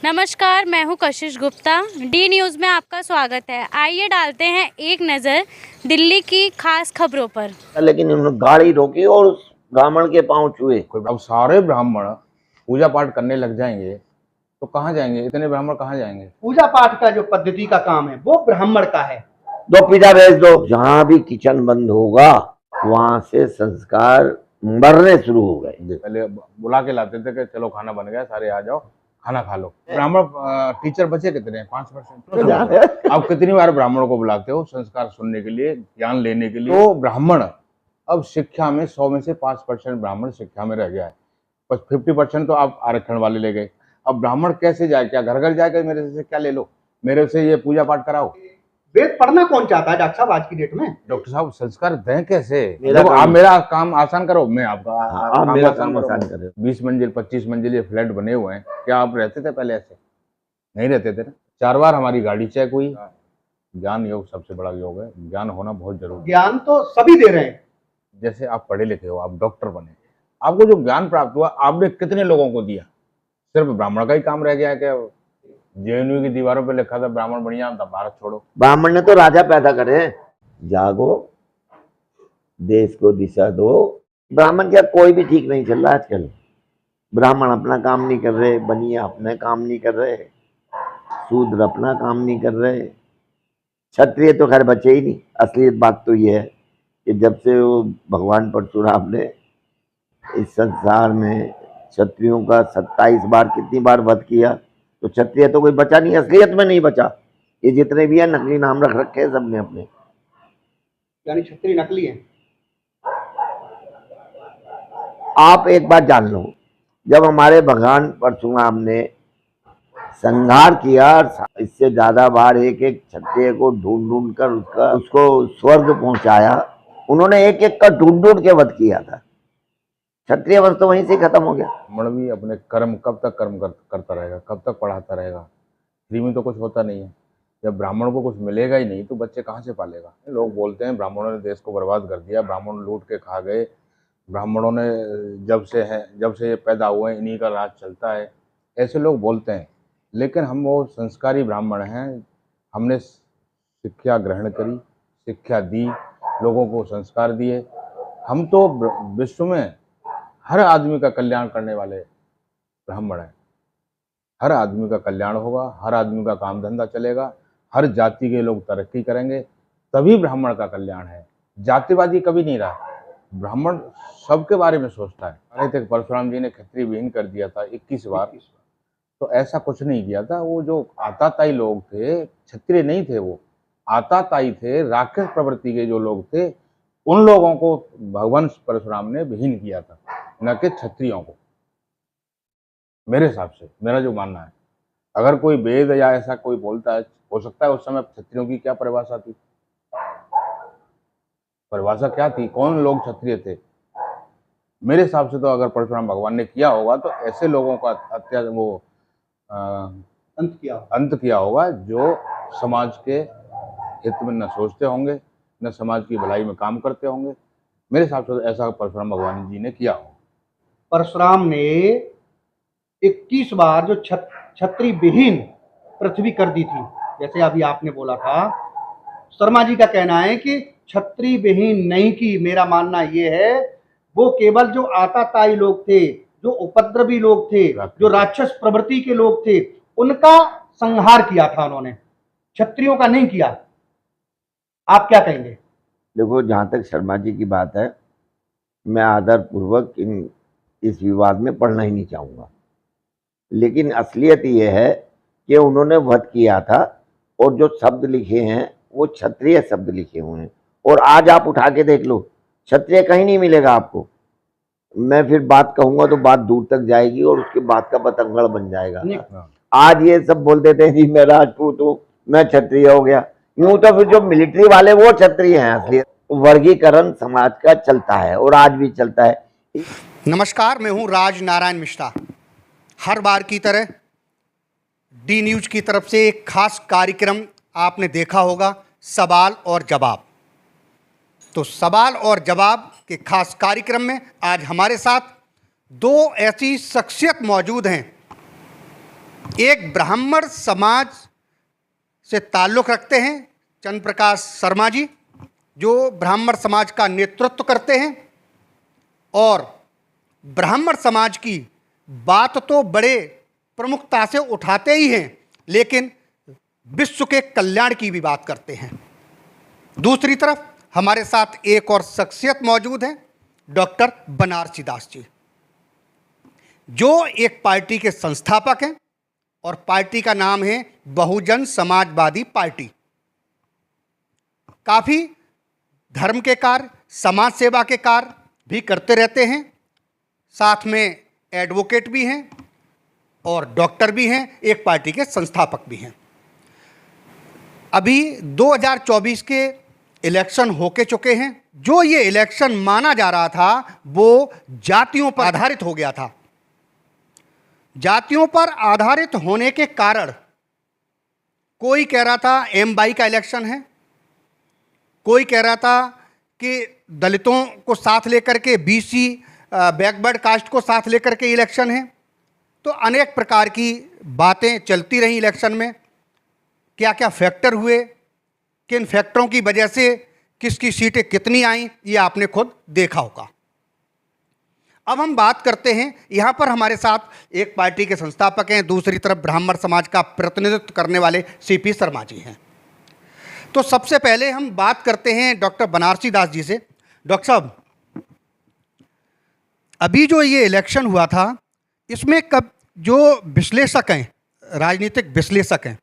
नमस्कार, मैं हूं कशिश गुप्ता। डी न्यूज़ में आपका स्वागत है। आइए डालते हैं एक नज़र दिल्ली की खास खबरों पर। लेकिन उन्होंने गाड़ी रोकी और उस ब्राह्मण के पांव छुए। अब सारे ब्राह्मण पूजा पाठ करने लग जाएंगे तो कहाँ जाएंगे? इतने ब्राह्मण कहाँ जाएंगे? पूजा पाठ का जो पद्धति का काम है वो ब्राह्मण का है। दो पिज्जा भेज दो। जहां भी किचन बंद होगा वहां से संस्कार मरने शुरू हो गए। पहले बुला के लाते थे कि चलो खाना बन गया, सारे आ जाओ खाना खा लो। ब्राह्मण टीचर बचे कितने हैं? 5%। आप कितनी बार ब्राह्मणों को बुलाते हो संस्कार सुनने के लिए, ज्ञान लेने के लिए? तो ब्राह्मण अब शिक्षा में 100 में से 5% ब्राह्मण शिक्षा में रह गया है। 50% तो आप आरक्षण वाले ले गए। अब ब्राह्मण कैसे जाए? क्या घर घर जाकर मेरे से क्या ले लो, मेरे से ये पूजा पाठ कराओ? वेद पढ़ना कौन चाहता है डॉक्टर साहब आज की डेट में? डॉक्टर साहब संस्कार दें कैसे? आप मेरा काम आसान करो, मैं आपका आप मेरा काम आसान करें। 20 मंजिल 25 मंजिल ये फ्लैट बने हुए हैं, क्या आप रहते थे पहले ऐसे? नहीं रहते थे ना। 4 बार हमारी गाड़ी चेक हुई। ज्ञान योग सबसे बड़ा योग है, ज्ञान होना बहुत जरूरी है। ज्ञान तो सभी दे रहे हैं। जैसे आप पढ़े लिखे हो, आप डॉक्टर बने, आपको जो ज्ञान प्राप्त हुआ आपने कितने लोगों को दिया? सिर्फ ब्राह्मण का ही काम रह गया है क्या? जेएनयू की दीवारों पे लिखा था ब्राह्मण बढ़िया था, भारत छोड़ो। ब्राह्मण ने तो राजा पैदा करे। जागो, देश को दिशा दो। ब्राह्मण क्या कोई भी ठीक नहीं चल रहा आजकल। ब्राह्मण अपना काम नहीं कर रहे, बनिया अपना काम नहीं कर रहे, शूद्र अपना काम नहीं कर रहे, क्षत्रिय तो खैर बचे ही नहीं। असलियत बात तो ये है कि जब से वो भगवान परशुराम ने इस संसार में क्षत्रियों का 27 बार कितनी बार वध किया, तो क्षत्रिय तो कोई बचा नहीं, असलियत में नहीं बचा। ये जितने भी है नकली नाम रख रखे हैं सबने अपने। यानी क्षत्रिय नकली है। आप एक बात जान लो, जब हमारे भगवान परशुराम ने संहार किया, इससे ज्यादा बार एक एक क्षत्रिय को ढूंढ ढूंढ कर उसको स्वर्ग पहुंचाया, उन्होंने एक एक का ढूंढ ढूंढ के वध किया था। क्षत्रिय वंश तो वहीं से खत्म हो गया। मणवी अपने कर्म कब तक कर्म करता रहेगा? कब तक पढ़ाता रहेगा? फ्री में तो कुछ होता नहीं है। जब ब्राह्मण को कुछ मिलेगा ही नहीं तो बच्चे कहाँ से पालेगा? लोग बोलते हैं ब्राह्मणों ने देश को बर्बाद कर दिया, ब्राह्मण लूट के खा गए, ब्राह्मणों ने जब से ये पैदा हुए हैं इन्हीं का राज चलता है, ऐसे लोग बोलते हैं। लेकिन हम वो संस्कारी ब्राह्मण हैं, हमने शिक्षा ग्रहण करी, शिक्षा दी, लोगों को संस्कार दिए। हम तो विश्व में हर आदमी का कल्याण करने वाले ब्राह्मण हैं। हर आदमी का कल्याण होगा, हर आदमी का काम धंधा चलेगा, हर जाति के लोग तरक्की करेंगे, तभी ब्राह्मण का कल्याण है। जातिवादी कभी नहीं रहा। ब्राह्मण सबके बारे में सोचता है। अरे तक परशुराम जी ने क्षत्रिय विहीन कर दिया था 21 बार, तो ऐसा कुछ नहीं किया था। वो जो आताताई लोग थे, क्षत्रिय नहीं थे, वो आताताई थे, राक्षस प्रवृत्ति के जो लोग थे, उन लोगों को भगवान परशुराम ने विहीन किया था, न कि क्षत्रियों को। मेरे हिसाब से, मेरा जो मानना है, अगर कोई वेद या ऐसा कोई बोलता है, हो सकता है उस समय क्षत्रियों की क्या परिभाषा थी? परिभाषा क्या थी? कौन लोग क्षत्रिय थे? मेरे हिसाब से तो अगर परशुराम भगवान ने किया होगा तो ऐसे लोगों का अंत किया होगा जो समाज के हित में न सोचते होंगे, न समाज की भलाई में काम करते होंगे। मेरे हिसाब से तो ऐसा परशुराम भगवान जी ने किया होगा। परशुराम ने 21 बार जो क्षत्रिय विहीन पृथ्वी कर दी थी, जैसे अभी आपने बोला था। शर्मा जी का कहना है कि क्षत्रिय विहीन नहीं की। मेरा मानना ये है, वो केवल जो आताताई लोग थे, जो उपद्रवी लोग थे, जो राक्षस प्रवृत्ति के लोग थे, उनका संहार किया था उन्होंने, क्षत्रियों का नहीं किया। आप क्या कहेंगे? देखो, जहां तक शर्मा जी की बात है, मैं आदरपूर्वक इस विवाद में पढ़ना ही नहीं चाहूँगा। लेकिन असलियत ये है कि उन्होंने वध किया था और जो शब्द लिखे हैं वो क्षत्रिय शब्द लिखे हुए हैं। और आज आप उठा के देख लो, क्षत्रिय कहीं नहीं मिलेगा आपको। मैं फिर बात कहूँगा तो बात दूर तक जाएगी और उसके बाद का बतंगड़ बन जाएगा। आज ये सब बोल देते हैं जी मैं राजपूत हूँ, मैं क्षत्रिय हो गया। यूं तो फिर जो मिलिट्री वाले वो क्षत्रिय हैं। असलियत वर्गीकरण समाज का चलता है और आज भी चलता है। नमस्कार, मैं हूं राज नारायण मिश्रा। हर बार की तरह डी न्यूज़ की तरफ से एक खास कार्यक्रम आपने देखा होगा, सवाल और जवाब। तो सवाल और जवाब के खास कार्यक्रम में आज हमारे साथ दो ऐसी शख्सियत मौजूद हैं एक ब्राह्मण समाज से ताल्लुक़ रखते हैं चंद्र प्रकाश शर्मा जी, जो ब्राह्मण समाज का नेतृत्व करते हैं और ब्राह्मण समाज की बात तो बड़े प्रमुखता से उठाते ही हैं, लेकिन विश्व के कल्याण की भी बात करते हैं। दूसरी तरफ हमारे साथ एक और शख्सियत मौजूद है, डॉक्टर बनारसी दास जी, जो एक पार्टी के संस्थापक हैं और पार्टी का नाम है बहुजन समाजवादी पार्टी। काफ़ी धर्म के कार्य, समाज सेवा के कार्य भी करते रहते हैं, साथ में एडवोकेट भी हैं और डॉक्टर भी हैं, एक पार्टी के संस्थापक भी हैं। अभी 2024 के इलेक्शन होके चुके हैं। जो ये इलेक्शन माना जा रहा था वो जातियों पर आधारित हो गया था। जातियों पर आधारित होने के कारण कोई कह रहा था एम-22 का इलेक्शन है, कोई कह रहा था कि दलितों को साथ लेकर के बीसी बैकवर्ड कास्ट को साथ लेकर के इलेक्शन है। तो अनेक प्रकार की बातें चलती रहीं इलेक्शन में। क्या क्या फैक्टर हुए, किन फैक्टरों की वजह से किसकी सीटें कितनी आईं, ये आपने खुद देखा होगा। अब हम बात करते हैं, यहाँ पर हमारे साथ एक पार्टी के संस्थापक हैं, दूसरी तरफ ब्राह्मण समाज का प्रतिनिधित्व करने वाले सीपी शर्मा जी हैं। तो सबसे पहले हम बात करते हैं डॉक्टर बनारसी दास जी से। डॉक्टर साहब, अभी जो ये इलेक्शन हुआ था, इसमें कब जो विश्लेषक हैं, राजनीतिक विश्लेषक हैं,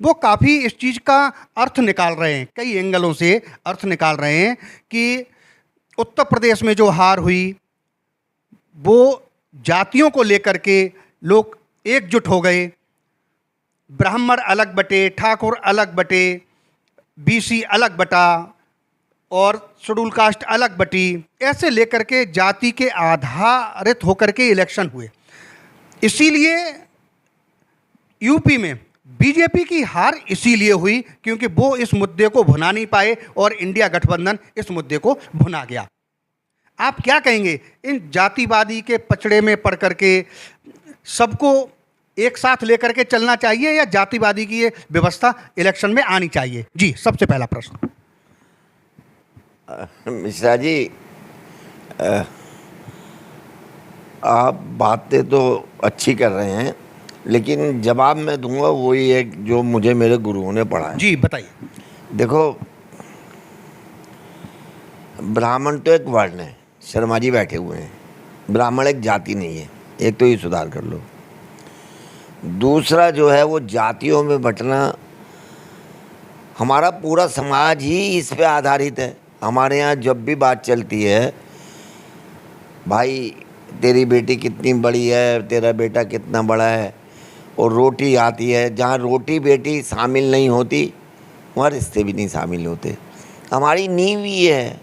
वो काफ़ी इस चीज़ का अर्थ निकाल रहे हैं, कई एंगलों से अर्थ निकाल रहे हैं कि उत्तर प्रदेश में जो हार हुई वो जातियों को लेकर के लोग एकजुट हो गए, ब्राह्मण अलग बटे, ठाकुर अलग बटे, बीसी अलग बटा और शेड्यूल कास्ट अलग बटी, ऐसे लेकर के जाति के आधारित होकर के इलेक्शन हुए। इसीलिए यूपी में बीजेपी की हार इसीलिए हुई क्योंकि वो इस मुद्दे को भुना नहीं पाए और इंडिया गठबंधन इस मुद्दे को भुना गया। आप क्या कहेंगे, इन जातिवादी के पचड़े में पड़ करके सबको एक साथ लेकर के चलना चाहिए या जातिवादी की ये व्यवस्था इलेक्शन में आनी चाहिए? जी, सबसे पहला प्रश्न। मिश्रा जी, आप बातें तो अच्छी कर रहे हैं, लेकिन जवाब मैं दूंगा वही है जो मुझे मेरे गुरुओं ने पढ़ाया। जी बताइए। देखो, ब्राह्मण तो एक वर्ण है, शर्मा जी बैठे हुए हैं, ब्राह्मण एक जाति नहीं है, एक तो ये सुधार कर लो। दूसरा जो है वो जातियों में बंटना, हमारा पूरा समाज ही इस पे आधारित है। हमारे यहाँ जब भी बात चलती है, भाई तेरी बेटी कितनी बड़ी है, तेरा बेटा कितना बड़ा है, और रोटी आती है, जहाँ रोटी बेटी शामिल नहीं होती वहाँ रिश्ते भी नहीं शामिल होते। हमारी नींव ये है।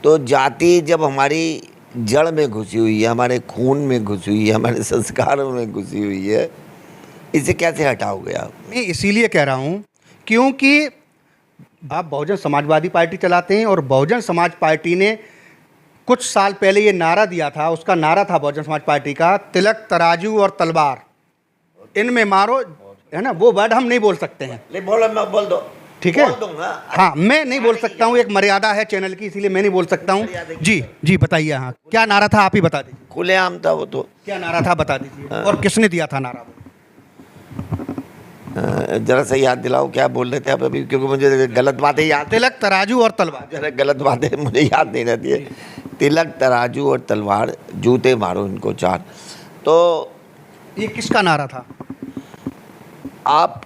तो जाति जब हमारी जड़ में घुसी हुई है, हमारे खून में घुसी हुई है, हमारे संस्कारों में घुसी हुई है, इसे कैसे हटाओगे आप? मैं इसीलिए कह रहा हूँ क्योंकि आप बहुजन समाजवादी पार्टी चलाते हैं और बहुजन समाज पार्टी ने कुछ साल पहले ये नारा दिया था, उसका नारा था बहुजन समाज पार्टी का, तिलक तराजू और तलवार इनमें मारो, है ना, वो वर्ड हम नहीं बोल सकते हैं। ले बोलो, मैं बोल दो, ठीक है? बोल दूंगा। हाँ, मैं नहीं बोल सकता हूँ, एक मर्यादा है चैनल की, इसीलिए मैं नहीं बोल सकता हूँ। जी जी बताइए। हाँ, क्या नारा था, आप ही बता दीजिए। खुलेआम था वो तो। क्या नारा था बता दीजिए, और किसने दिया था नारा? जरा सा याद दिलाओ, क्या बोल रहे थे आप अभी, क्योंकि मुझे गलत बातें याद। तिलक तराजू और तलवार। जरा गलत बातें मुझे याद नहीं रहती है। तिलक तराजू और तलवार, जूते मारो इनको चार। तो ये किसका नारा था? आप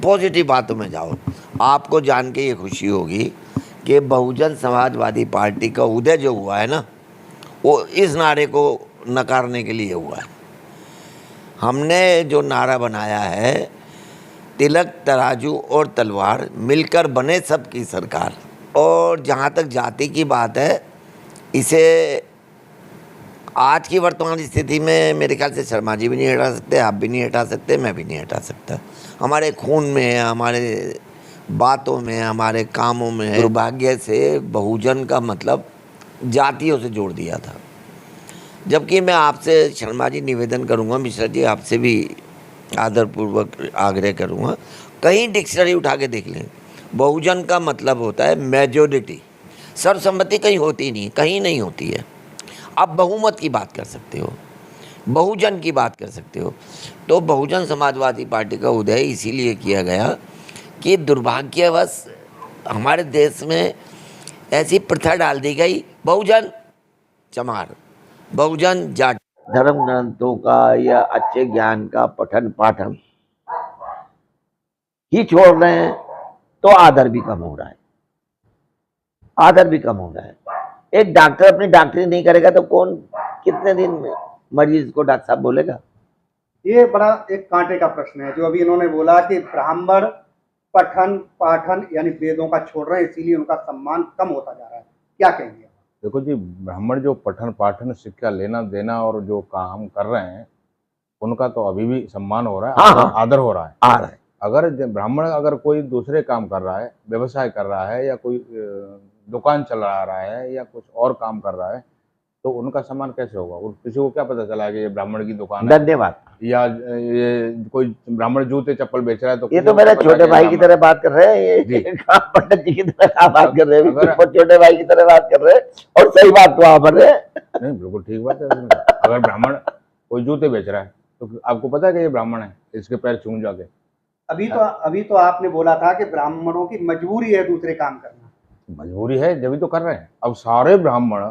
पॉजिटिव बातों में जाओ। आपको जान के ये खुशी होगी कि बहुजन समाजवादी पार्टी का उदय जो हुआ है ना, वो इस नारे को नकारने के लिए हुआ है। हमने जो नारा बनाया है, तिलक तराजू और तलवार मिलकर बने सबकी सरकार। और जहाँ तक जाति की बात है, इसे आज की वर्तमान स्थिति में मेरे ख्याल से शर्मा जी भी नहीं हटा सकते, आप भी नहीं हटा सकते, मैं भी नहीं हटा सकता। हमारे खून में है, हमारे बातों में, हमारे कामों में है। दुर्भाग्य से बहुजन का मतलब जातियों से जोड़ दिया था। जबकि मैं आपसे शर्मा जी निवेदन करूंगा, मिश्रा जी आपसे भी आदरपूर्वक आग्रह करूँगा, कहीं डिक्शनरी उठा के देख लें। बहुजन का मतलब होता है मेजोरिटी, सर्वसम्मति कहीं होती नहीं, कहीं नहीं होती है। आप बहुमत की बात कर सकते हो, बहुजन की बात कर सकते हो। तो बहुजन समाजवादी पार्टी का उदय इसीलिए किया गया कि दुर्भाग्यवश हमारे देश में ऐसी प्रथा डाल दी गई, बहुजन चमार, बहुजन जाट। धर्म ग्रंथों का या अच्छे ज्ञान का पठन पाठन ही छोड़ रहे हैं तो आदर भी कम हो रहा है, आदर भी कम हो रहा है। एक डॉक्टर अपनी डॉक्टरी नहीं करेगा तो कौन कितने दिन में मरीज को डॉक्टर साहब बोलेगा? ये बड़ा एक कांटे का प्रश्न है जो अभी इन्होंने बोला कि ब्राह्मण पठन पाठन यानी वेदों का छोड़ रहे हैं, इसीलिए उनका सम्मान कम होता जा रहा है। क्या कहेंगे? देखो जी, ब्राह्मण जो पठन पाठन शिक्षा लेना देना और जो काम कर रहे हैं उनका तो अभी भी सम्मान हो रहा है। हाँ, हाँ। आदर हो रहा है। आ रहा है। अगर ब्राह्मण अगर कोई दूसरे काम कर रहा है, व्यवसाय कर रहा है या कोई दुकान चला रहा है या कुछ और काम कर रहा है तो उनका सम्मान कैसे होगा? और किसी को क्या पता चला कि ये ब्राह्मण की दुकान है, धन्यवाद। या ये कोई ब्राह्मण जूते चप्पल बेच रहा है तो ये तो मेरे छोटे भाई की तरह बात कर रहे हैं, ये पंडित जी की तरह बात कर रहे हैं, छोटे भाई की तरह बात कर रहे हैं और सही बात तो आप कर रहे हैं। नहीं, बिल्कुल ठीक बात है। अगर ब्राह्मण कोई जूते बेच रहा है तो आपको पता है कि ये ब्राह्मण है, इसके पैर छू जाके। अभी तो आपने बोला था कि ब्राह्मणों की मजबूरी है दूसरे काम करना। मजबूरी है जब तो कर रहे हैं। अब सारे ब्राह्मण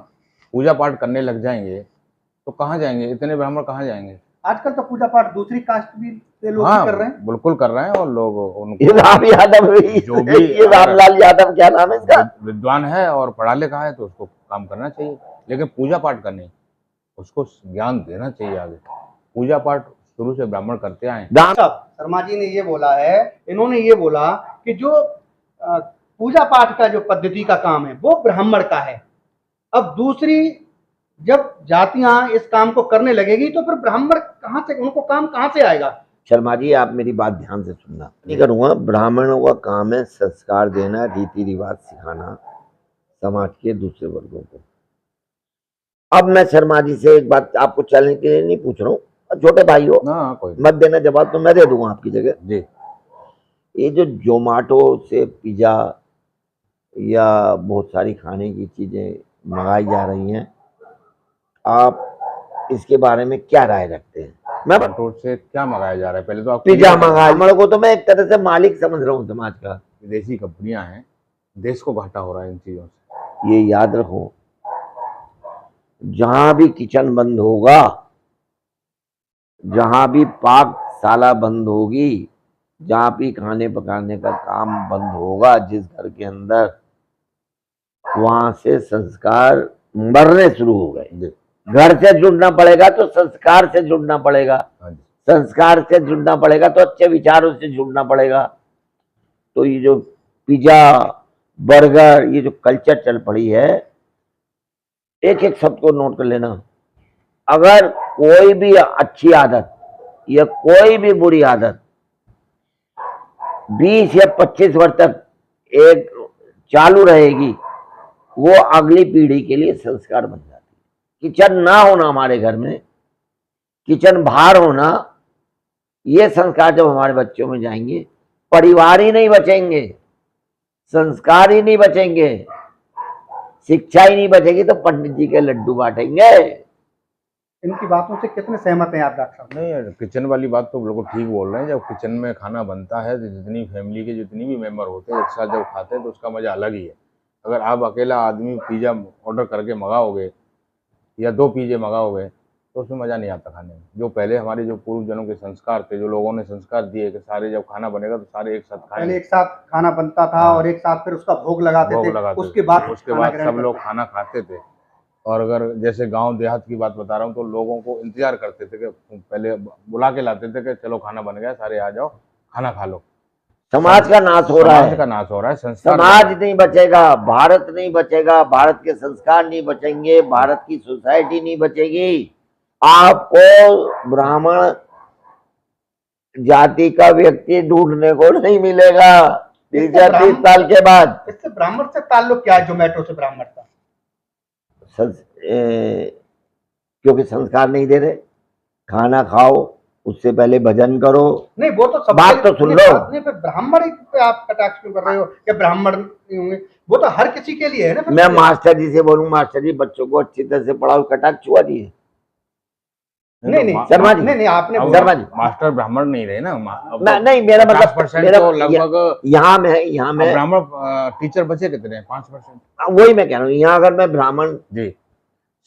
पूजा पाठ करने लग जाएंगे तो कहाँ जाएंगे? इतने ब्राह्मण कहाँ जाएंगे? आजकल तो पूजा पाठ दूसरी कास्ट भी से लोग हाँ, भी कर रहे हैं। बिल्कुल कर रहे हैं। और लोग उनको ये राम यादव, जो भी ये रामलाल यादव क्या नाम है इसका, विद्वान है और पढ़ा लिखा है तो उसको काम करना चाहिए, लेकिन पूजा पाठ का नहीं, उसको ज्ञान देना चाहिए आगे। पूजा पाठ शुरू से ब्राह्मण करते आए। शर्मा जी ने ये बोला है, इन्होंने ये बोला कि जो पूजा पाठ का जो पद्धति का काम है वो ब्राह्मण का है। अब दूसरी जब जातियां इस काम को करने लगेगी तो फिर ब्राह्मण कहाँ से, उनको काम कहाँ से आएगा? शर्मा जी आप मेरी बात ध्यान से सुनना। नहीं करूँगा, ब्राह्मणों का काम है संस्कार देना, रीति रिवाज सिखाना समाज के दूसरे वर्गों को। अब मैं शर्मा जी से एक बात आपको चैलेंज के लिए नहीं पूछ रहा हूँ, छोटे भाई हो ना, कोई मत देना जवाब तो मैं दे दूंगा आपकी जगह जी। ये जो जोमेटो से पिज्जा या बहुत सारी खाने की चीजें मंगाई जा रही हैं, आप इसके बारे में क्या राय रखते हैं? मैं रोड से क्या मंगाया जा रहा है? पहले तो आप पिज्जा मंगाया, मेरे को तो मैं एक तरह से मालिक समझ रहा हूँ समाज का। विदेशी कंपनियां हैं, देश को घाटा हो रहा है इन चीजों से। ये याद रखो, जहां भी किचन बंद होगा, जहां भी पाकशाला बंद होगी, जहां भी खाने पकाने का काम बंद होगा जिस घर के अंदर, वहां से संस्कार मरने शुरू हो गए। घर से जुड़ना पड़ेगा तो संस्कार से जुड़ना पड़ेगा, संस्कार से जुड़ना पड़ेगा तो अच्छे विचारों से जुड़ना पड़ेगा। तो ये जो पिज्जा बर्गर ये जो कल्चर चल पड़ी है, एक एक शब्द को नोट कर लेना। अगर कोई भी अच्छी आदत या कोई भी बुरी आदत 20 या 25 वर्ष तक एक चालू रहेगी, वो अगली पीढ़ी के लिए संस्कार बन जाती है। किचन ना होना हमारे घर में, किचन बाहर होना, ये संस्कार जब हमारे बच्चों में जाएंगे, परिवार ही नहीं बचेंगे, संस्कार ही नहीं बचेंगे, शिक्षा ही नहीं बचेगी तो पंडित जी के लड्डू बांटेंगे। इनकी बातों से कितने सहमत हैं आप डॉक्टर साहब? नहीं, किचन वाली बात तो बिल्कुल ठीक बोल रहे हैं। जब किचन में खाना बनता है तो जितनी फैमिली के जितनी भी मेंबर होते हैं एक साथ जब खाते हैं तो उसका मजा अलग ही है। अगर आप अकेला आदमी पिज्जा ऑर्डर करके मंगाओगे या 2 पिज्जे मंगाओगे तो उसमें मज़ा नहीं आता खाने में। जो पहले हमारे जो पूर्वजनों के संस्कार थे, जो लोगों ने संस्कार दिए कि सारे जब खाना बनेगा तो सारे एक साथ पहले खाएंगे, एक साथ खाना बनता था और एक साथ फिर उसका भोग लगाते थे, उसके बाद सब लोग खाना खाते थे। और अगर जैसे गांव देहात की बात बता रहा हूँ तो लोगों को इंतजार करते थे कि पहले बुला के लाते थे कि चलो खाना बन गया, सारे आ जाओ खाना खा लो। समाज का नाश हो रहा है, समाज का नाश हो रहा है, संस्कार समाज नहीं बचेगा, भारत नहीं बचेगा, भारत के संस्कार नहीं बचेंगे, भारत की सोसाइटी नहीं बचेगी। आपको ब्राह्मण जाति का व्यक्ति ढूंढने को नहीं मिलेगा 30 साल के बाद। इससे ब्राह्मण से ताल्लुक क्या है? जोमेटो से ब्राह्मण का क्योंकि संस्कार नहीं दे रहे। खाना खाओ, उससे पहले भजन करो। नहीं वो तो सब बात तो सुन लो। नहीं फिर ब्राह्मण पे आप कटाक्ष क्यों कर रहे हो कि ब्राह्मण नहीं होंगे, वो तो हर किसी के लिए है ना। फिर मैं मास्टर जी से बोलूं, मास्टर जी बच्चों को अच्छी तरह से पढ़ाओ, कटाक्ष हुआ जी है? नहीं नहीं शर्मा जी, नहीं आपने अब शर्मा जी, मास्टर ब्राह्मण नहीं रहे ना। नहीं मेरा मतलब 50% तो लगभग यहाँ में ब्राह्मण टीचर बचे कितने हैं? 5%। वही मैं कह रहा हूँ, यहाँ अगर मैं ब्राह्मण जी,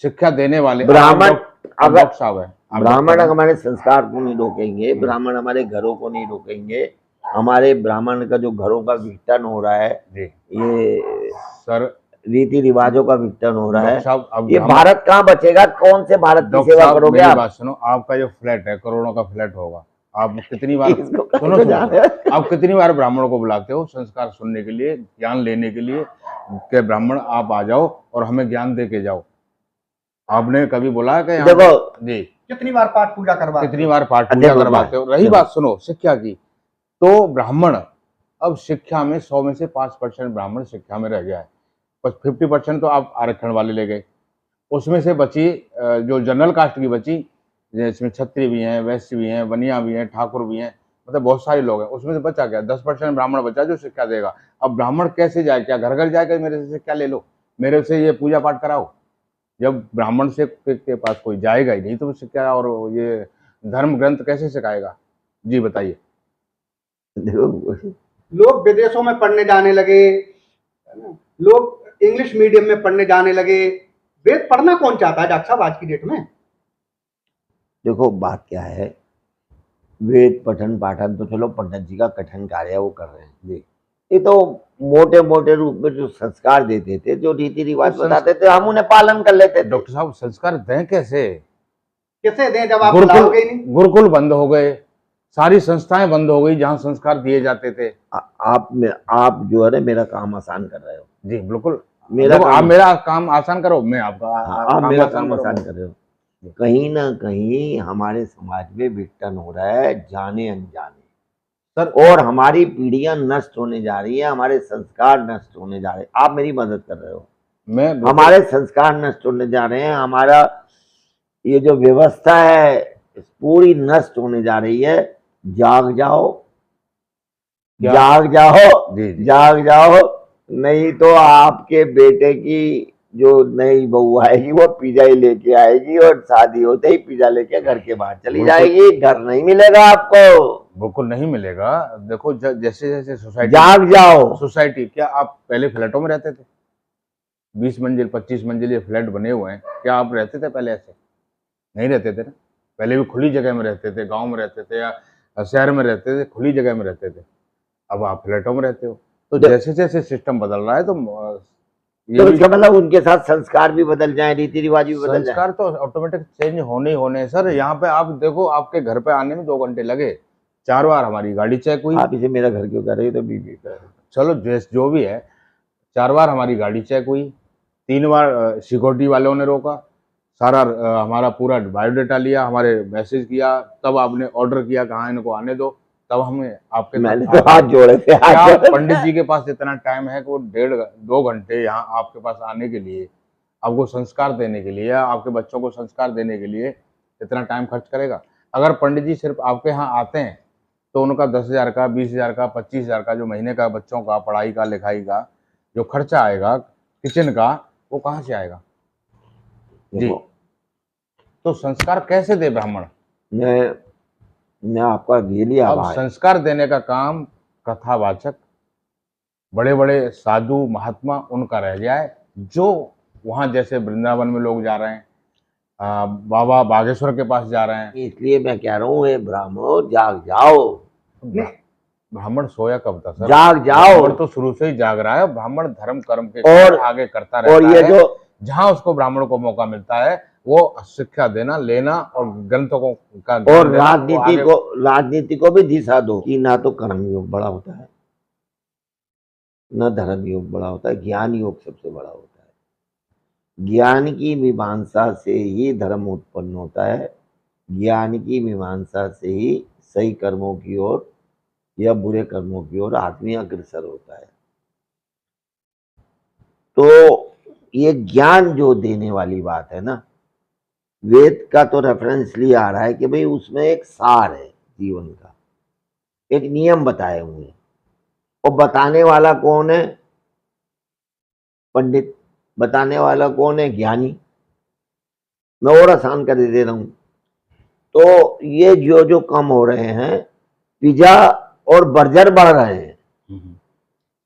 शिक्षा देने वाले ब्राह्मण अगर डॉक्टर साहब है, ब्राह्मण हमारे संस्कार को नहीं रोकेंगे, ब्राह्मण हमारे घरों को नहीं रोकेंगे, हमारे ब्राह्मण का जो घरों का विघटन हो रहा है, जी ये सर रीति रिवाजों का विघटन हो रहा डॉक्टर है, साहब, अब ये भारत कहाँ बचेगा? कौन से भारत की डॉक्टर सेवा साहब करोगे मेरी आप? बात सुनो। आपका जो फ्लैट है, करोड़ों का फ्लैट होगा, आप कितनी बार इसको कहाँ सुनो को सुनो जा रहे हो? आप कितनी बार ब्राह्मणों को बुलाते हो संस्कार सुनने के लिए, ज्ञान लेने के लिए कि ब्राह्मण आप आ जाओ और हमें ज्ञान दे के जाओ? आपने कभी बोला कि यहाँ देखो जी कितनी बार पाठ पूजा करवाते कितनी बार पाठ पूजा देखो करवाते हो? रही बात सुनो शिक्षा की, तो ब्राह्मण अब शिक्षा में 100 में से 5% ब्राह्मण शिक्षा में रह गया है, बस 50% तो आप आरक्षण वाले ले गए। उसमें से बची जो जनरल कास्ट की बची, जिसमें क्षत्रिय भी हैं, वैश्य भी हैं, बनिया भी हैं, ठाकुर भी हैं, मतलब बहुत सारे लोग हैं, उसमें से बचा क्या? 10% ब्राह्मण बचा जो शिक्षा देगा। अब ब्राह्मण कैसे जाए? क्या घर घर जाएगा मेरे से शिक्षा ले लो, मेरे से ये पूजा पाठ कराओ? जब ब्राह्मण से के पास कोई जाएगा ही नहीं तो शिक्षा और ये धर्म ग्रंथ कैसे सिखाएगा? जी बताइए। देखो लोग विदेशों में पढ़ने जाने लगे, है ना? लोग इंग्लिश मीडियम में पढ़ने जाने लगे। वेद पढ़ना कौन चाहता है डॉक्टर साहब आज की डेट में? देखो बात क्या है, वेद पठन पाठन तो चलो पंडित जी का कठिन कार्य है, वो कर रहे हैं जी। ये तो मोटे मोटे रूप में जो संस्कार देते थे, जो रीति रिवाज बताते थे, हम उन्हें पालन कर लेते थे। डॉक्टर साहब संस्कार दें कैसे? कैसे दें जब आप बुलाओगे ही नहीं? गुरुकुल बंद हो गए, सारी संस्थाएं बंद हो गई जहां संस्कार दिए जाते थे। आप जो है ना मेरा काम आसान कर रहे हो जी बिल्कुल, आप मेरा काम आसान करो, मैं आपका आप मेरा काम करूंगा। आसान कर रहे हो। कहीं ना कहीं हमारे समाज में विघटन हो रहा है, जाने अनजाने सर, और हमारी पीढ़ियां नष्ट होने जा रही है, हमारे संस्कार नष्ट होने जा रहे हैं। आप मेरी मदद कर रहे हो, हमारे संस्कार नष्ट होने जा रहे हैं, हमारा ये जो व्यवस्था है पूरी नष्ट होने जा रही है। जाग जाओ, जाग जाओ, जाग जाओ, नहीं तो आपके बेटे की जो नई बहू आएगी वो पिज्जा ही लेके आएगी और शादी होते ही पिज्जा लेके घर के बाहर चली जाएगी, घर नहीं मिलेगा आपको। बिल्कुल नहीं मिलेगा। देखो जैसे जैसे सोसाइटी, जाग जाओ। सोसाइटी, क्या आप पहले फ्लैटों में रहते थे? 20 मंजिल 25 मंजिल ये फ्लैट बने हुए हैं, क्या आप रहते थे पहले? ऐसे नहीं रहते थे ना। पहले भी खुली जगह में रहते थे, गांव में रहते थे या शहर में रहते थे, खुली जगह में रहते थे। अब आप फ्लैटों में रहते हो, तो जैसे जैसे सिस्टम बदल रहा है तो तो इसका मतलब उनके साथ संस्कार भी बदल जाए, रीति रिवाज भी बदल जाए। संस्कार तो ऑटोमेटिक चेंज होने ही होने हैं सर। यहाँ पे आप देखो, आपके घर पे आने में 2 घंटे लगे, 4 बार हमारी गाड़ी चेक हुई। आप इसे मेरा घर क्यों कर रहे हो? तो बीबी कर रहे हो। चलो जो भी है, 4 बार हमारी गाड़ी चेक हुई, 3 बार सिक्योरिटी वालों ने रोका, सारा हमारा पूरा बायोडाटा लिया, हमारे मैसेज किया, तब आपने ऑर्डर किया कहाँ इनको आने दो, तब हमें आपके मैंने तो हाथ जोड़े थे। क्या पंडित जी के पास इतना टाइम है कि वो 1.5-2 घंटे यहाँ आपके पास आने के लिए, आपको संस्कार देने के लिए, आपके बच्चों को संस्कार देने के लिए इतना टाइम खर्च करेगा? अगर पंडित जी सिर्फ आपके यहाँ आते हैं तो उनका 10,000 का, 20,000 का, 25,000 का जो महीने का बच्चों का पढ़ाई का लिखाई का जो खर्चा आएगा, किचन का, वो कहाँ से आएगा जी? तो संस्कार कैसे दे ब्राह्मण? मैं आपका रियली अब आभार। संस्कार देने का काम कथावाचक, बड़े बड़े साधु महात्मा, उनका रह गया है। जो वहाँ जैसे वृंदावन में लोग जा रहे हैं, बाबा बागेश्वर के पास जा रहे हैं, इसलिए मैं कह रहा हूँ, ब्राह्मणों जाग जाओ। ब्राह्मण सोया कब था सर? जाग जाओ। ब्राह्मण तो शुरू से ही जाग रहा है। ब्राह्मण धर्म कर्म के और आगे करता रहता और ये है। जो जहाँ उसको ब्राह्मण को मौका मिलता है वो शिक्षा देना, लेना और ग्रंथों का और राजनीति को भी दिशा दो कि ना तो कर्म योग बड़ा होता है, न धर्म योग बड़ा होता है, ज्ञान योग सबसे बड़ा होता है। ज्ञान की मीमांसा से ही धर्म उत्पन्न होता है, ज्ञान की मीमांसा से ही सही कर्मों की ओर या बुरे कर्मों की ओर आदमी अग्रसर होता है। तो ये ज्ञान जो देने वाली बात है ना, वेद का तो रेफरेंस इसलिए आ रहा है कि भाई उसमें एक सार है जीवन का, एक नियम बताए हुए हैं। और बताने वाला कौन है? पंडित। बताने वाला कौन है? ज्ञानी। मैं और आसान कर दे रहा हूं। तो ये जो जो कम हो रहे हैं, पिज्जा और बर्गर बढ़ रहे हैं।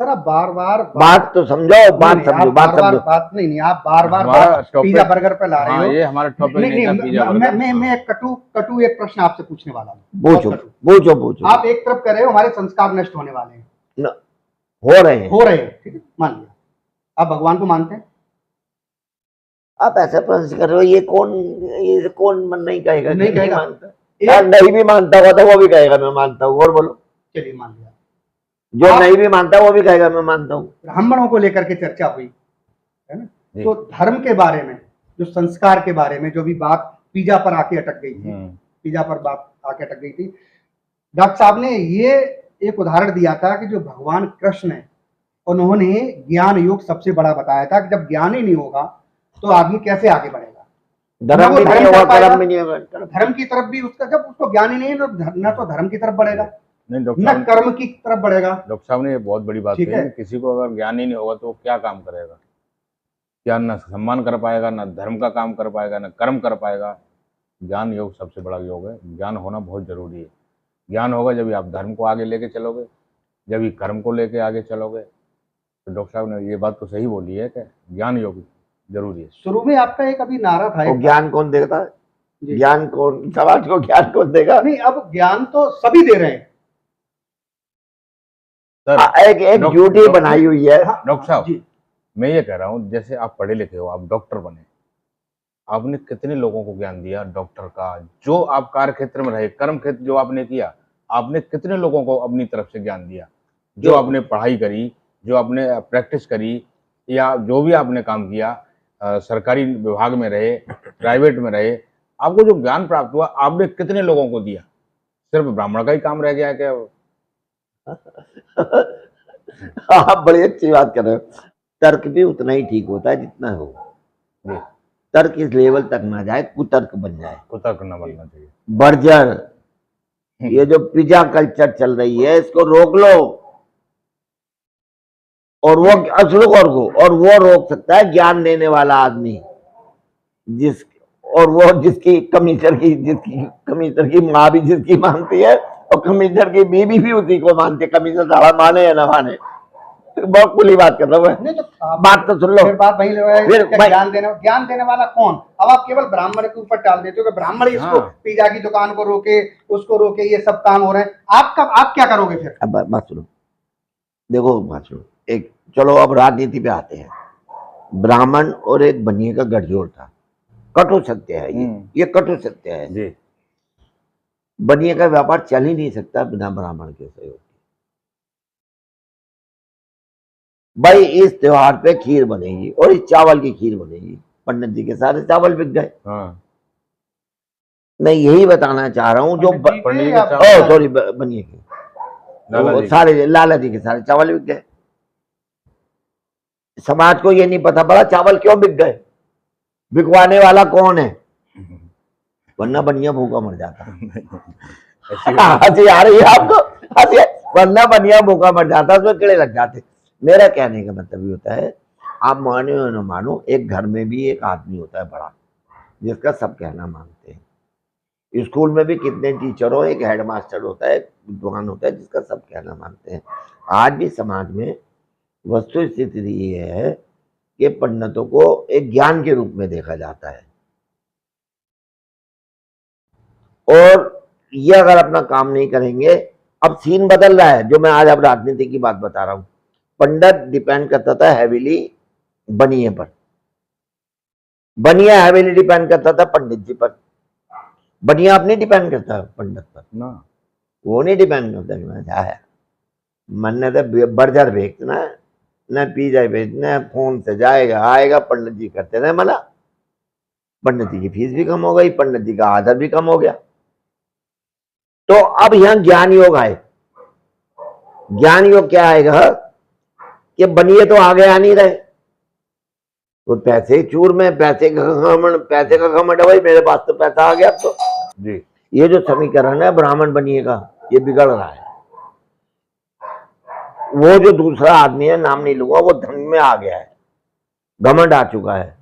सर आप बार बार बात तो समझो, बात समझो, बात समझो। बात नहीं, आप बार बार हमारा बात topic- पिज्जा बर्गर पे ला रहे हाँ, हो। ये हमारा टॉपिक नहीं नहीं था, पिज्जा बर्गर। मैं एक कटु एक प्रश्न आपसे पूछने वाला हूँ। पूछो बहुत कटु। पूछो पूछो। आप एक तरफ कह रहे हो हमारे संस्कार नष्ट होने वाले हैं, हो रहे हैं। हो रहे हैं, ठीक है, मान लिया। आप भगवान को मानते हैं? आप ऐसा प्रश्न कर रहे हो, ये कौन मन नहीं कहेगा? नहीं कहेगा। मानता यार, नहीं भी मानता हुआ तो वो भी कहेगा मैं मानता हूँ। और बोलो। चलिए मान लिया। जो नहीं भी मानता वो भी कहेगा मैं मानता हूँ। ब्राह्मणों को लेकर के चर्चा हुई है ना, तो धर्म के बारे में, जो संस्कार के बारे में जो भी बात पिज्जा पर आके अटक गई थी, पिज्जा पर बात आके अटक गई थी, डॉक्टर साहब ने ये एक उदाहरण दिया था कि जो भगवान कृष्ण है उन्होंने ज्ञान योग सबसे बड़ा बताया था कि जब ज्ञान ही नहीं होगा तो आदमी कैसे आगे बढ़ेगा, धर्म भी नहीं होगा, कर्म भी नहीं होगा। धर्म की तरफ भी उसका, जब उसको ज्ञान ही नहीं है न तो धर्म की तरफ बढ़ेगा नहीं डॉक्टर न साहब, कर्म की तरफ बढ़ेगा। डॉक्टर साहब ने ये बहुत बड़ी बात ठीक कही है। कि किसी को अगर ज्ञान ही नहीं होगा तो वो क्या काम करेगा? क्या न सम्मान कर पाएगा, न धर्म का काम कर पाएगा, न कर्म कर पाएगा। ज्ञान योग सबसे बड़ा योग है। ज्ञान होना बहुत जरूरी है। ज्ञान होगा जब आप धर्म को आगे लेके चलोगे, जब ही कर्म को लेके आगे चलोगे। तो डॉक्टर साहब ने ये बात तो सही बोली है कि ज्ञान योग जरूरी है। शुरू में आपका एक अभी नारा था, वो ज्ञान कौन देता है? ज्ञान कौन, समाज को ज्ञान कौन देगा? नहीं, अब ज्ञान तो सभी दे रहे हैं सर, एक ड्यूटी बनाई हुई है। डॉक्टर साहब, मैं ये कह रहा हूँ, जैसे आप पढ़े लिखे हो, आप डॉक्टर बने, आपने कितने लोगों को ज्ञान दिया डॉक्टर का? जो आप कार्य क्षेत्र में रहे, कर्म क्षेत्र जो आपने किया, आपने कितने लोगों को अपनी तरफ से ज्ञान दिया? जो आपने पढ़ाई करी, जो आपने प्रैक्टिस करी, या जो भी आपने काम किया, सरकारी विभाग में रहे, प्राइवेट में रहे, आपको जो ज्ञान प्राप्त हुआ आपने कितने लोगों को दिया? सिर्फ ब्राह्मण का ही काम रह गया क्या? आप बड़ी अच्छी बात कर रहे हो। तर्क भी उतना ही ठीक होता है जितना हो। तर्क इस लेवल तक ना जाए, कुतर्क बन जाए। कुतर्क न बनना चाहिए। बर्जर, ये जो पिज्जा कल्चर चल रही है, इसको रोक लो। और वो और वो रोक सकता है ज्ञान देने वाला आदमी, जिसकी कमिश्नर की माँ भी जिसकी मानती है, और कमिश्नर की बीवी भी उसी को मानती है। कमिश्नर साला माने या ना माने, बहुत खुली बात कर रहा हूँ। बात तो सुन लो। फिर बात वही ज्ञान देने वाला कौन? अब आप केवल ब्राह्मण के ऊपर टाल देते हो कि ब्राह्मण इसको पिज्जा की दुकान को रोके, उसको रोके, ये सब काम हो रहे हैं। आप क्या करोगे फिर? अब बात सुनो, देखो बात सुनो। एक चलो अब राजनीति पे आते हैं। ब्राह्मण और एक बनिए का गठजोड़ था। कटु सत्य है ये कटु सत्य है जी। बनिए का व्यापार चल ही नहीं सकता बिना ब्राह्मण के सहयोग के। भाई इस त्योहार पे खीर बनेगी और इस चावल की खीर बनेगी, पंडित जी के सारे चावल बिक गए। मैं यही बताना चाह रहा हूँ, जो सॉरी बनिए के सारे लाला जी के सारे चावल बिक गए। समाज को ये नहीं पता पड़ा चावल क्यों बिक गए, बिकवाने वाला कौन है, वरना बनिया भूखा मर जाता। हंसी आ रही है आपको? हंसी, वरना बनिया भूखा मर जाता, उसमें कीड़े लग जाते। मेरा कहने का मतलब ये होता है, आप मानो या न मानो, एक घर में भी एक आदमी होता है बड़ा, जिसका सब कहना मानते हैं। स्कूल में भी कितने टीचर हो, एक हेडमास्टर होता है, विद्वान होता है, जिसका सब कहना मानते हैं। आज भी समाज में वस्तु स्थिति ये है कि पंडितों को एक ज्ञान के रूप में देखा जाता है, और ये अगर अपना काम नहीं करेंगे, अब सीन बदल रहा है। जो मैं आज अब राजनीति की बात बता रहा हूं, पंडित डिपेंड करता था हैवीली बनिए पर, बनिया हैवीली डिपेंड करता था पंडित जी पर। बनिया आप नहीं डिपेंड करता पंडित पर ना, वो नहीं डिपेंड करता कि मैं जाया मन ने तो बर्जर बेचना न पिज्जा बेचना, फोन से जाएगा आएगा, पंडित जी करते रहे मना। पंडित जी की फीस भी कम हो गई, पंडित जी का आदर भी कम हो गया। तो अब यहां ज्ञान योग आए। ज्ञान योग क्या आएगा कि बनिए तो आगे आ नहीं रहे, तो पैसे चूर में, पैसे का घमंड है भाई, मेरे पास तो पैसा आ गया। तो जी ये जो समीकरण है ब्राह्मण बनिएगा, ये बिगड़ रहा है। वो जो दूसरा आदमी है, नाम नहीं लूंगा, वो धन में आ गया है, घमंड आ चुका है।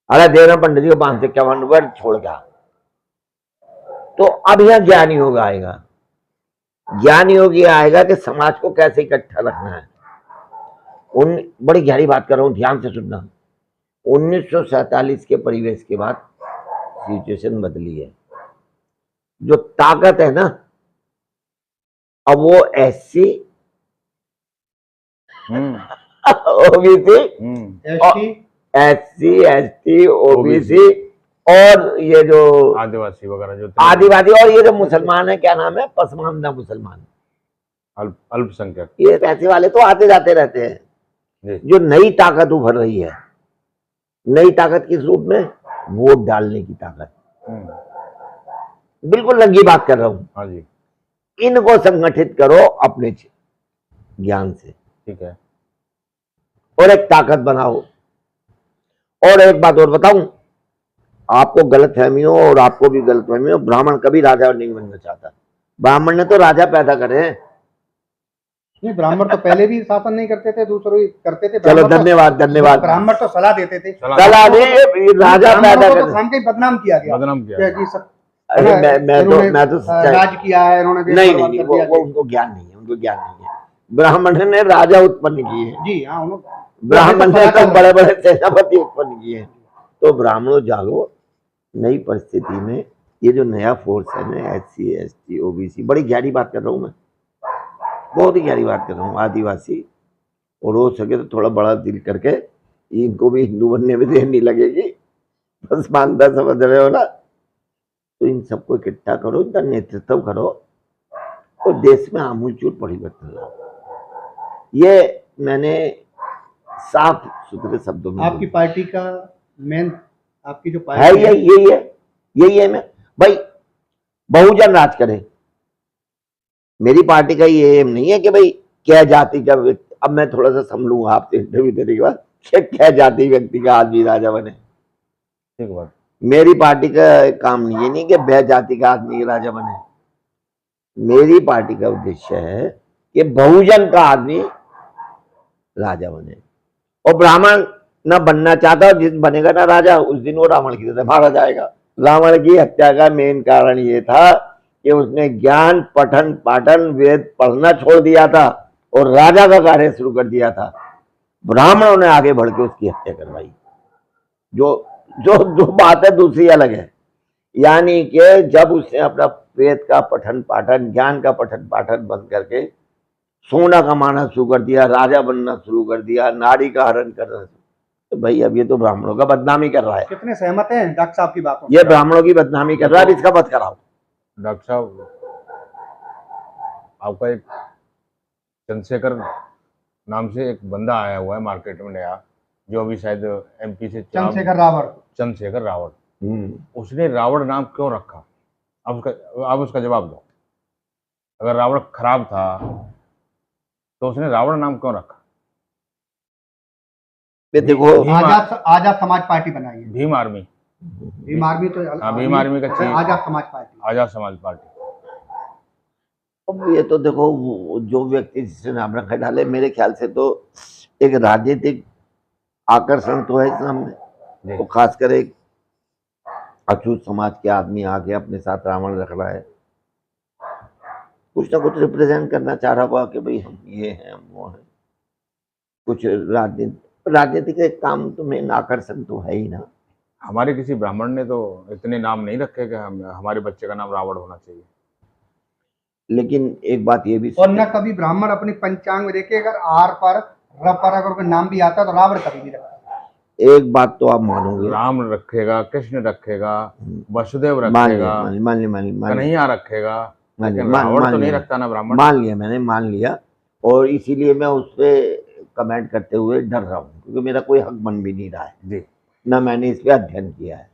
अरे दे रहा पंडित जी को 551 रुपये छोड़ गया। तो अब यह ज्ञान योग आएगा। ज्ञान योग ये आएगा कि समाज को कैसे इकट्ठा रखना है। बड़ी गहरी बात कर रहा हूं, ध्यान से सुनना। 1947 के परिवेश के बाद सिचुएशन बदली है। जो ताकत है ना, अब वो SC, OBC, SC ST OBC और ये जो आदिवासी वगैरह जो आदिवासी, और ये जो मुसलमान है, क्या नाम है, पसमानदा मुसलमान, अल्पसंख्यक, ये पैसे वाले तो आते जाते रहते हैं। जो नई ताकत उभर रही है, नई ताकत किस रूप में? वोट डालने की ताकत। बिल्कुल लंगी बात कर रहा हूं। हाँ जी, इनको संगठित करो अपने ज्ञान से, ठीक है, और एक ताकत बनाओ। और एक बात और बताऊं, आपको गलतफहमी हो और आपको भी गलतफहमी हो, ब्राह्मण कभी राजा नहीं बनना चाहता। ब्राह्मण ने तो राजा पैदा करे हैं। नहीं, ब्राह्मण तो पहले भी शासन नहीं करते थे, दूसरे ही करते थे। चलो धन्यवाद धन्यवाद। ब्राह्मण तो सलाह देते थे, सलाह दे, राजा पैदा तो करे। शाम के बदनाम किया गया, बदनाम किया। कि सब अरे मैं तो राज किया है इन्होंने, नहीं, वो उनको ज्ञान नहीं है, उनको ज्ञान नहीं है। ब्राह्मण ने राजा उत्पन्न किए हैं। जी हाँ, ब्राह्मण ने तो बड़े बड़े सेनापति उत्पन्न किए हैं। तो ब्राह्मणों जागो, नई परिस्थिति में ये जो नया फोर्स है ना, SC ST OBC, बड़ी गहरी बात कर रहा हूँ मैं, बहुत ही गहरी बात कर रहा हूँ। आदिवासी, और हो सके तो थोड़ा बड़ा दिल करके इनको भी हिंदू बनने में देर नहीं लगेगी, बस मानता समझ रहे हो ना। तो इन सबको इकट्ठा करो, इनका नेतृत्व करो और देश में आमूलचूल परिवर्तन लाओ। ये मैंने साफ सुथरे शब्दों में, आपकी पार्टी का मेन, आपकी जो है पार्टी है, यही है मैं भाई, बहुजन राज करे। मेरी पार्टी का ये एम नहीं है कि भाई क्या जाति का व्यक्ति, अब मैं थोड़ा सा समझूंगा आपसे इंटरव्यू देने के बाद, क्या जाति व्यक्ति का आदमी राजा बने। ठीक बात। मेरी पार्टी का काम नहीं है, नहीं कि वह जाति का आदमी राजा बने। मेरी पार्टी का उद्देश्य है कि बहुजन का आदमी राजा बने। और ब्राह्मण न बनना चाहता, जिस बनेगा ना राजा, उस दिन वो रावण की तरह मारा जाएगा। रावण की हत्या का मेन कारण ये था कि उसने ज्ञान पठन पाठन वेद पढ़ना छोड़ दिया था और राजा का कार्य शुरू कर दिया था। ब्राह्मणों ने आगे बढ़ के उसकी हत्या करवाई। जो बात है दूसरी अलग है। यानी कि जब उसने अपना वेद का पठन पाठन, ज्ञान का पठन पाठन बंद करके सोना कमाना शुरू कर दिया, राजा बनना शुरू कर दिया, नारी का हरण करना, तो भाई अब ये तो ब्राह्मणों का बदनामी कर रहा है। कितने सहमत हैं डॉक्टर साहब की बातों? ये ब्राह्मणों की बदनामी कर रहा है, इसका मत कराओ। डॉक्टर साहब, आपका एक चंद्रशेखर नाम से एक बंदा आया हुआ है मार्केट में नया, जो अभी शायद MP से चंद्रशेखर रावण। उसने रावण नाम क्यों रखा? आप उसका जवाब दो। अगर रावण खराब था तो उसने रावण नाम क्यों रखा? देखो, आजाद समाज पार्टी बनाई है, भीम आर्मी तो भीम आर्मी का चीफ, आजाद समाज पार्टी। अब ये तो देखो, जो व्यक्ति जिसने नाम रखा डाले, मेरे ख्याल से तो एक राजनीतिक आकर्षण तो है इसमें, तो खासकर एक अछूत समाज के आदमी आके अपने साथ रावण रख रहा है, कुछ ना कुछ रिप्रेजेंट करना चाह रहा हुआ कि भाई हम ये हैं, हम वो हैं। कुछ राजनीति के काम तो मेन आकर्षण तो है ही ना। हमारे किसी ब्राह्मण ने तो इतने नाम नहीं रखे कि हमारे बच्चे का नाम रावण होना चाहिए। लेकिन एक बात ये भी, और न कभी ब्राह्मण अपने पंचांग में देखे, अगर आर पर र पर अगर कोई नाम भी आता तो रावण कभी नहीं रखता। एक बात तो आप मानोगे, राम रखेगा, कृष्ण रखेगा, वसुदेव रखेगा, कन्हैया रखेगा, लेकिन रावण तो नहीं रखता ना ब्राह्मण। मान लिया, मैंने मान लिया, और इसीलिए मैं उस पर कमेंट करते हुए डर रहा हूँ, क्योंकि मेरा कोई हक बन भी नहीं रहा है जी, ना मैंने इस पर अध्ययन किया है।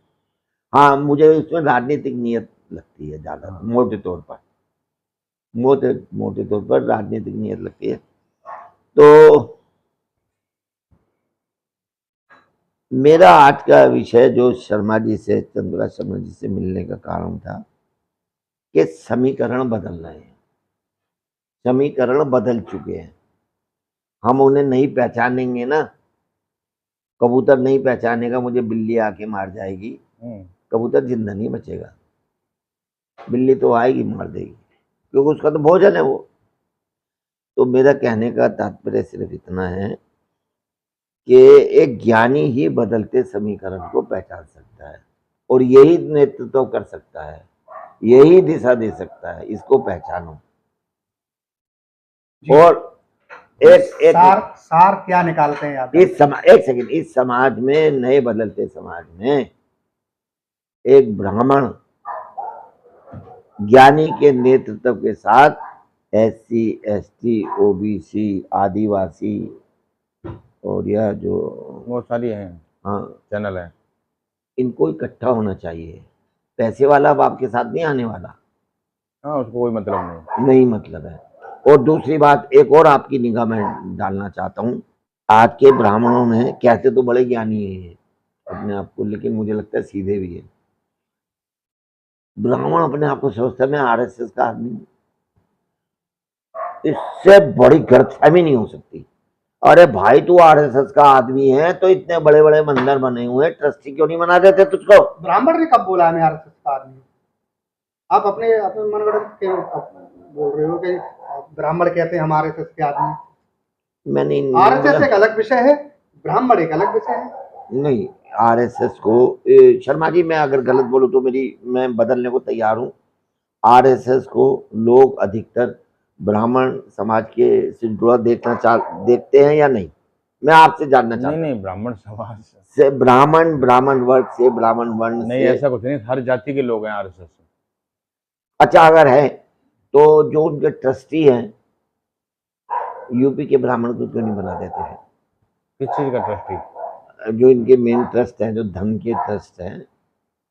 हाँ, मुझे इसमें राजनीतिक नियत लगती है ज़्यादा, मोटे तौर पर, मोटे तौर पर राजनीतिक नियत लगती है। तो मेरा आज का विषय जो शर्मा जी से, चंद्रप्रकाश शर्मा जी से मिलने का कारण था कि समीकरण बदल रहे हैं, समीकरण बदल चुके हैं। हम उन्हें नहीं पहचानेंगे ना, कबूतर नहीं पहचानेगा मुझे बिल्ली आके मार जाएगी, कबूतर जिंदा नहीं बचेगा। बिल्ली तो आएगी मार देगी, क्योंकि उसका तो भोजन है वो। तो मेरा कहने का तात्पर्य सिर्फ इतना है कि एक ज्ञानी ही बदलते समीकरण को पहचान सकता है और यही नेतृत्व कर सकता है, यही दिशा दे सकता है। इसको पहचानो। और एक सार क्या निकालते हैं आप? एक सेकंड, इस समाज में, नए बदलते समाज में, एक ब्राह्मण ज्ञानी के नेतृत्व के साथ SC, ST, OBC, आदिवासी और यह जो बहुत सारी हैं, हाँ चैनल है, इनको इकट्ठा होना चाहिए। पैसे वाला अब आपके साथ नहीं आने वाला, हाँ उसको कोई मतलब नहीं। नहीं मतलब है। और दूसरी बात एक और आपकी निगाह में डालना चाहता हूँ। आज के ब्राह्मणों में कहते तो बड़े ज्ञानी हैं अपने आप को, लेकिन मुझे लगता है सीधे भी है। ब्राह्मण अपने आप को सोचता है मैं RSS का आदमी हूँ। इससे बड़ी गलतफहमी नहीं हो सकती। अरे भाई तू RSS का आदमी है तो इतने बड़े बड़े मंदिर बने हुए, ट्रस्टी क्यों नहीं बना देते तुझको? ब्राह्मण ने कब बोला मैं RSS का आदमी? आप अपने अपने मनगढ़ंत क्यों बोल रहे हो कि ब्राह्मण कहते हैं हम RSS के आदमी? मैंने RSS एक अलग विषय है, ब्राह्मण एक अलग विषय है। नहीं, RSS को शर्मा जी मैं अगर गलत बोलूं तो मैं बदलने को तैयार हूँ। RSS को लोग अधिकतर ब्राह्मण समाज के से जुड़ा देखते हैं या नहीं, मैं आपसे जानना चाहता हूँ। नहीं, ब्राह्मण समाज से ब्राह्मण वर्ग से, ब्राह्मण वर्ण नहीं, से ऐसा कुछ नहीं, हर जाति के लोग हैं RSS। अच्छा अगर है तो जो उनके ट्रस्टी हैं यूपी के ब्राह्मण को क्यों नहीं बना देते हैं? किस चीज का ट्रस्टी? जो इनके मेन ट्रस्ट हैं, जो धन के ट्रस्ट हैं,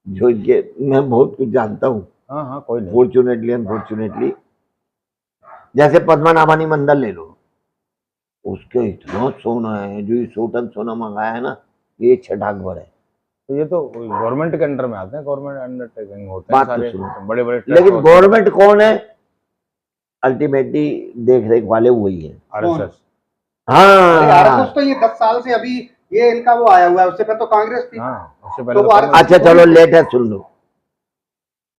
जो इनके, मैं बहुत कुछ जानता हूँ हाँ हाँ कोई नहीं। Fortunately unfortunately. जैसे पद्मनाभानी मंदिर ले लो, उसके इतना सोना है, जो 100 टन सोना मंगाया है ना, ये 6 भर है। तो ये तो गवर्नमेंट के अंडर में आते हैं, गवर्नमेंट अंडरटेकिंग होते हैं बात तो सारे, सुनो। बड़े बड़े लेकिन गवर्नमेंट कौन है? अल्टीमेटली देख रेख वाले वही है, RSS। अरे हाँ। RSS तो ये 10 साल से अभी ये इनका वो आया हुआ है, उससे पहले तो कांग्रेस थी। हाँ उससे तो पहले वो तो RSS अच्छा चलो लेट है, सुन लो।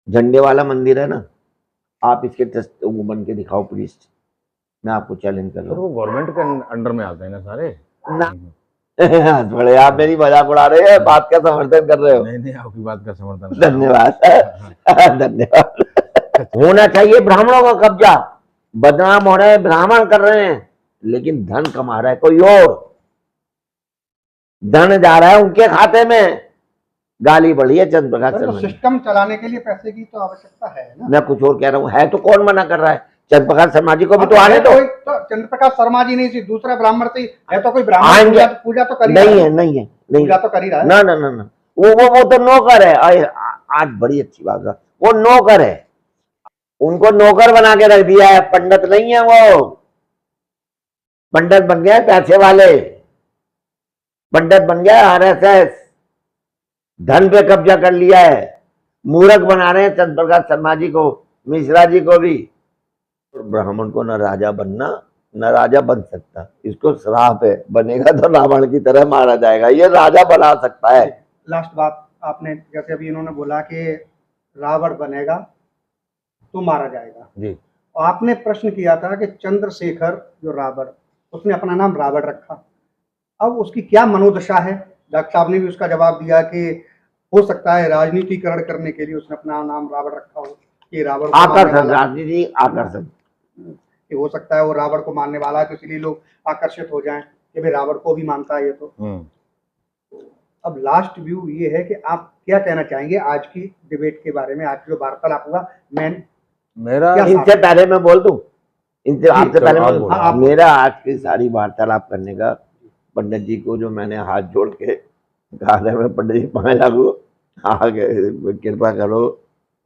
झंडे वाला मंदिर है ना, आप इसके ट्रस्ट वो बन के दिखाओ प्लीज, मैं आपको चैलेंज कर रहा तो हूँ। वो गवर्नमेंट के अंडर में आते हैं ना सारे। ना बड़े आप मेरी मजाक उड़ा रहे हैं, बात का समर्थन कर रहे हो। नहीं, आपकी बात का समर्थन कर रहा हूँ। धन्यवाद धन्यवाद। होना चाहिए ब्राह्मणों का कब्जा, बदनाम हो रहे हैं ब्राह्मण कर रहे हैं, लेकिन धन कमा रहा है कोई और, धन जा रहा है उनके खाते में। गाली बढ़ी है चंद्र प्रकाश तो शर्मा जी। सिस्टम चलाने के लिए पैसे की तो आवश्यकता है ना। मैं कुछ और कह रहा हूँ, है तो कौन मना कर रहा है? चंद्र प्रकाश शर्मा जी को भी तो आने दो। तो चंद्र प्रकाश शर्मा जी नहीं, सी दूसरा ब्राह्मण से है तो कोई ब्राह्मण आएंगे। पूजा तो कर ही नहीं रहा है, नहीं है, नहीं पूजा तो कर ही रहा है ना ना ना ना, वो तो नौकर है। आज बड़ी अच्छी बात है, वो नौकर है, उनको नौकर बना के रख दिया है, पंडित नहीं है वो। पंडित बन गया पैसे वाले, पंडित बन गया RSS, धन पे कब्जा कर लिया है, मूर्ख बना रहे हैं चंद्र प्रकाश शर्मा जी को, मिश्रा जी को भी। ब्राह्मण को न राजा बनना न राजा बन सकता, इसको श्राप है, बनेगा तो रावण की तरह मारा जाएगा, ये राजा बना सकता है। लास्ट बात आपने, जैसे अभी इन्होंने बोला कि रावण बनेगा तो मारा जाएगा जी। आपने प्रश्न किया था कि चंद्रशेखर जो रावण, उसने अपना नाम रावण रखा, अब उसकी क्या मनोदशा है? डॉक्टर साहब ने भी उसका जवाब दिया कि हो सकता है राजनीतिकरण करने के लिए उसने अपना नाम रावण रखा हो, कि रावण को मारने आकर्षण, वाला, राजनीति आकर्षण, कि हो सकता है वो रावण को मारने वाला है तो इसलिए लोग आकर्षित हो जाएं कि भाई रावण को भी मानता है ये तो। अब लास्ट व्यू ये है कि आप क्या कहना चाहेंगे आज की डिबेट के बारे में, आज जो वार्तालाप हुआ? मेरा इनसे पहले मैं बोल दूं, इनसे आपसे चलो, पहले आप मैं बोलो। हाँ, मेरा आज की सारी वार्तालाप करने का, पंडित जी को जो मैंने हाथ जोड़ के कहा था, मैं पंडित जी पाए लागू, आगे कृपा करो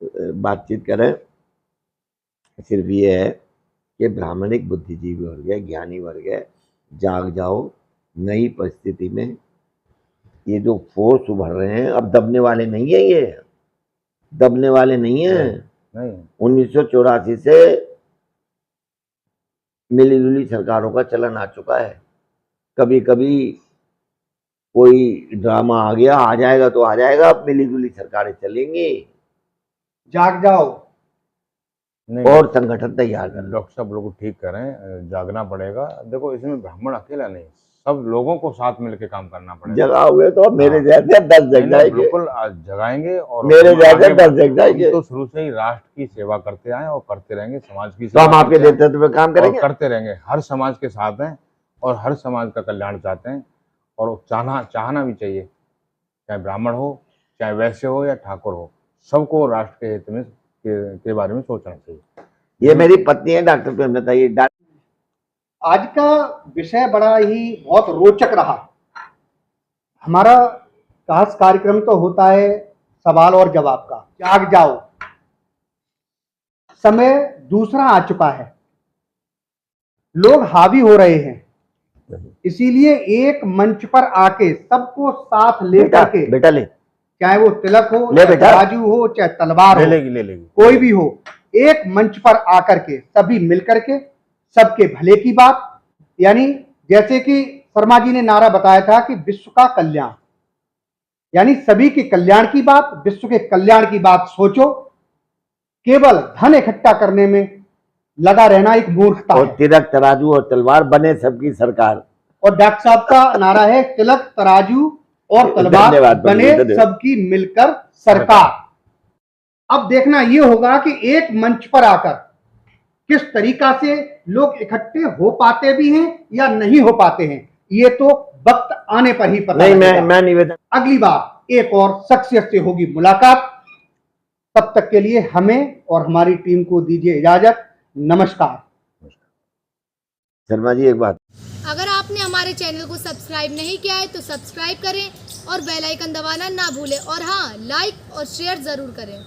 बातचीत करें, सिर्फ ये है कि ब्राह्मणिक बुद्धिजीवी वर्ग है, ज्ञानी वर्ग है, जाग जाओ, नई परिस्थिति में ये जो फोर्स उभर रहे हैं अब दबने वाले नहीं है, ये दबने वाले नहीं है। नहीं 1984 से मिली जुली सरकारों का चलन आ चुका है। कभी कभी कोई ड्रामा आ गया, आ जाएगा तो आ जाएगा, अब मिली जुली सरकारें चलेंगी। जाग जाओ। नहीं और संगठन तैयार कर लो। डॉक्टर साहब बिल्कुल ठीक करें, जागना पड़ेगा। देखो इसमें ब्राह्मण अकेला नहीं, सब लोगों को साथ मिलकर काम करना पड़ेगा। जगा हुए तो अब मेरे हाँ। जैसे 10 जग नहीं, जाएंगे, बिल्कुल आज जगाएंगे। और मेरे हम जैसे आगे 10 जग जाएंगे। हम तो शुरू से ही राष्ट्र की सेवा करते आए और करते रहेंगे, समाज की तो हम सेवा आपके करते आए नेतृत्व में काम और करेंगे। करते रहेंगे। हर समाज के साथ हैं और हर समाज का कल्याण चाहते हैं, और चाहना भी चाहिए। चाहे ब्राह्मण हो, चाहे वैश्य हो या ठाकुर हो, सबको राष्ट्र के हित में के बारे में सोचना चाहिए। ये मेरी पत्नी है डॉक्टर प्रेमलता। ये आज का विषय बड़ा ही बहुत रोचक रहा। हमारा खास कार्यक्रम तो होता है सवाल और जवाब का। जाग जाओ। समय दूसरा आ चुका है, लोग हावी हो रहे हैं, इसीलिए एक मंच पर आके सबको साथ लेकर के, बेटा ले चाहे वो तिलक हो, ले चाहे बेटा। बाजू हो, चाहे तलवार ले हो, लेगी कोई भी हो, एक मंच पर आकर के सभी मिलकर के सबके भले की बात, यानी जैसे कि शर्मा जी ने नारा बताया था कि विश्व का कल्याण, यानी सभी के कल्याण की बात, विश्व के कल्याण की बात सोचो। केवल धन इकट्ठा करने में लगा रहना एक मूर्खता और है। तिलक तराजू और तलवार बने सबकी सरकार। और डॉक्टर साहब का नारा है तिलक तराजू और तलवार धन्यवाद, बने धन्यवाद। सबकी मिलकर सरकार। अब देखना यह होगा कि एक मंच पर आकर किस तरीका से लोग इकट्ठे हो पाते भी हैं या नहीं हो पाते हैं, ये तो वक्त आने पर ही पता नहीं, लगेगा। मैं निवेदन, अगली बार एक और शख्सियत से होगी मुलाकात। तब तक के लिए हमें और हमारी टीम को दीजिए इजाजत। नमस्कार। शर्मा जी एक बात, अगर आपने हमारे चैनल को सब्सक्राइब नहीं किया है तो सब्सक्राइब करें और बेल आइकन दबाना ना भूलें, और हाँ, लाइक और शेयर ज़रूर करें।